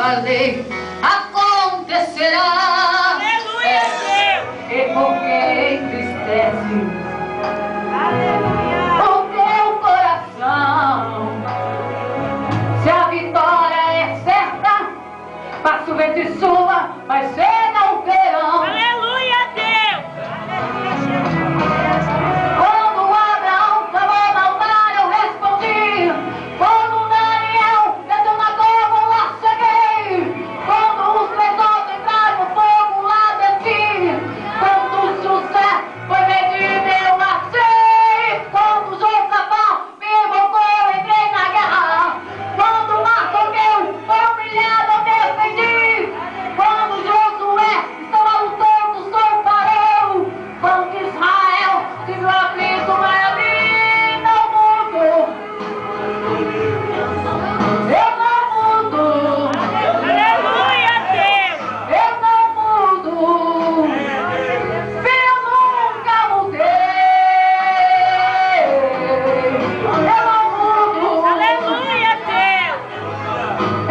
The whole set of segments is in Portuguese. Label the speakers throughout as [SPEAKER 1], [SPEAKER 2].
[SPEAKER 1] falei acontecerá.
[SPEAKER 2] Aleluia, Deus!
[SPEAKER 1] E porque entristece
[SPEAKER 2] Aleluia!
[SPEAKER 1] o teu coração, se a vitória é certa, passo vento e chuva, mas chega o verão.
[SPEAKER 2] Aleluia, Deus! Aleluia, Jesus!
[SPEAKER 1] Quando Abraão clamou ao mar, eu respondi. Quando Daniel desceu na cova, lá cheguei. Quando os 3 outros entraram no fogo, lá desci. Quando José foi vendido, eu achei. Quando Josafá me invocou, entrei na guerra. Quando Mardoqueu foi humilhado, eu defendi. Quando Josué estava lutando, o sol parou. Quando Israel se viu aflito, mas ali não mudou. Eu não mudo.
[SPEAKER 2] Aleluia, Deus!
[SPEAKER 1] Eu não mudo. Eu nunca mudei. Eu não mudo.
[SPEAKER 2] Aleluia, Deus!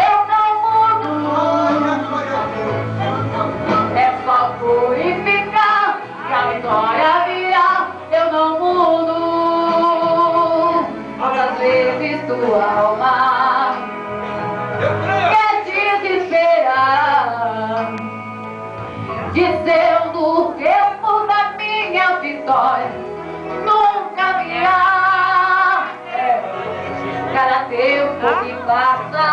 [SPEAKER 1] Eu não mudo. É só purificar que a vitória virá. Eu não mudo. Quantas vezes tua alma quer desesperar, dizendo o tempo da minha vitória nunca virá. Cada tempo que passa,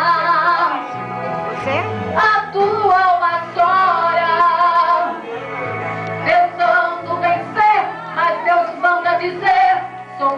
[SPEAKER 1] a tua alma chora, tentando vencer, mas Deus manda dizer: sou